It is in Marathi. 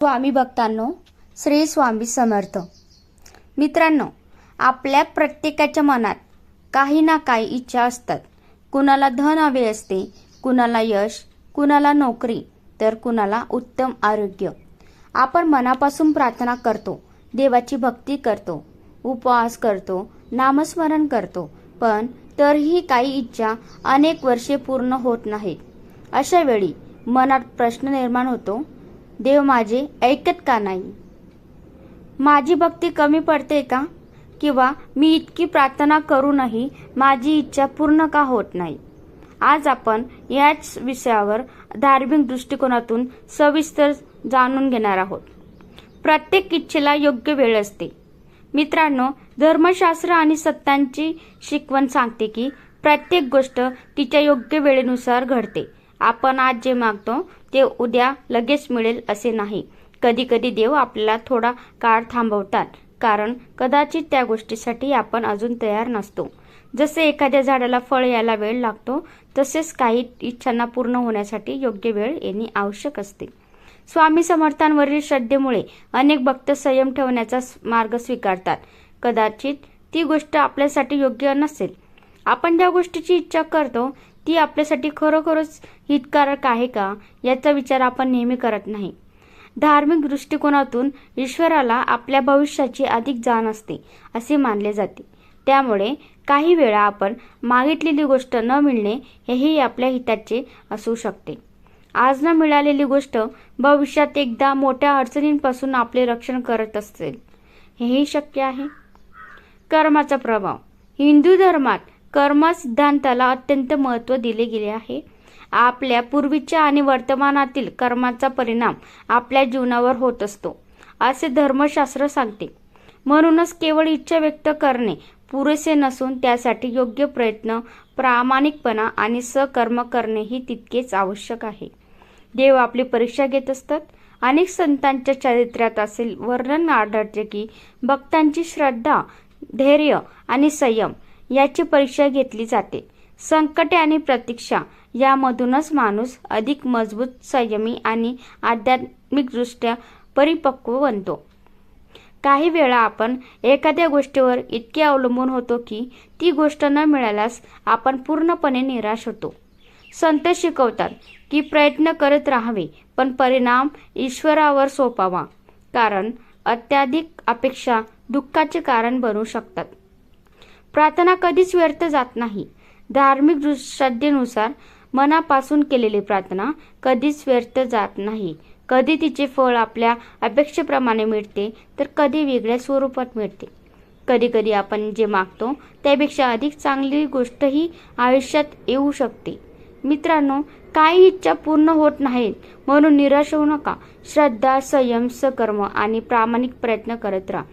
स्वामी भक्तांनो, श्री स्वामी समर्थ. मित्रांनो, आपल्या प्रत्येकाच्या मनात काही ना काही इच्छा असतात. कुणाला धन हवे असते, कुणाला यश, कुणाला नोकरी, तर कुणाला उत्तम आरोग्य. आपण मनापासून प्रार्थना करतो, देवाची भक्ती करतो, उपवास करतो, नामस्मरण करतो, पण तरीही काही इच्छा अनेक वर्षे पूर्ण होत नाहीत. अशा वेळी मनात प्रश्न निर्माण होतो, देव माझे ऐकत का नाही? माझी भक्ती कमी पडते का? किंवा मी इतकी प्रार्थना करूनही माझी इच्छा पूर्ण का होत नाही? आज आपण याच विषयावर धार्मिक दृष्टिकोनातून सविस्तर जाणून घेणार आहोत. प्रत्येक इच्छेला योग्य वेळ असते. मित्रांनो, धर्मशास्त्र आणि सत्यांची शिकवण सांगते की प्रत्येक गोष्ट तिच्या योग्य वेळेनुसार घडते. आपण आज जे मागतो ते उद्या लगेच मिळेल असे नाही. कधी कधी देव आपल्याला थोडा काळ थांबवतात, कारण कदाचित त्या गोष्टीसाठी आपण अजून तयार नसतो. जसे एखाद्या झाडाला फळ यायला वेळ लागतो, तसेच काही इच्छांना पूर्ण होण्यासाठी योग्य वेळ येणे आवश्यक असते. स्वामी समर्थांवरील श्रद्धेमुळे अनेक भक्त संयम ठेवण्याचा मार्ग स्वीकारतात. कदाचित ती गोष्ट आपल्यासाठी योग्य नसेल. आपण ज्या गोष्टीची इच्छा करतो ती आपल्यासाठी खरोखरच हितकारक आहे का, याचा विचार आपण नेहमी करत नाही. धार्मिक दृष्टिकोनातून ईश्वराला आपल्या भविष्याची अधिक जाण असते असे मानले जाते. त्यामुळे काही वेळा आपण मागितलेली गोष्ट न मिळणे हेही आपल्या हिताचे असू शकते. आज न मिळालेली गोष्ट भविष्यात एकदा मोठ्या अडचणींपासून आपले रक्षण करत असेल, हेही शक्य आहे. कर्माचा प्रभाव. हिंदू धर्मात कर्म सिद्धांताला अत्यंत महत्त्व दिले गेले आहे. आपल्या पूर्वीच्या आणि वर्तमानातील कर्माचा परिणाम आपल्या जीवनावर होत असतो, असे धर्मशास्त्र सांगते. म्हणूनच केवळ इच्छा व्यक्त करणे पुरेसे नसून त्यासाठी योग्य प्रयत्न, प्रामाणिकपणा आणि सकर्म करणेही तितकेच आवश्यक आहे. देव आपली परीक्षा घेत असतात. अनेक संतांच्या चरित्रात असे वर्णन आढळते की भक्तांची श्रद्धा, धैर्य आणि संयम याची परीक्षा घेतली जाते. संकटे आणि प्रतीक्षा यामधूनच माणूस अधिक मजबूत, संयमी आणि आध्यात्मिकदृष्ट्या परिपक्व बनतो. काही वेळा आपण एखाद्या गोष्टीवर इतके अवलंबून होतो की ती गोष्ट न मिळाल्यास आपण पूर्णपणे निराश होतो. संत शिकवतात की प्रयत्न करत राहावे, पण परिणाम ईश्वरावर सोपावा, कारण अत्याधिक अपेक्षा दुःखाचे कारण बनू शकतात. प्रार्थना कधीच व्यर्थ जात नाही. धार्मिक श्रद्धेनुसार मनापासून केलेली प्रार्थना कधीच व्यर्थ जात नाही. कधी तिचे फळ आपल्या अपेक्षेप्रमाणे मिळते, तर कधी वेगळ्या स्वरूपात मिळते. कधी कधी आपण जे मागतो त्यापेक्षा अधिक चांगली गोष्टही आयुष्यात येऊ शकते. मित्रांनो, काही इच्छा पूर्ण होत नाहीत म्हणून निराश होऊ नका. श्रद्धा, संयम, सकर्म आणि प्रामाणिक प्रयत्न करत राहा.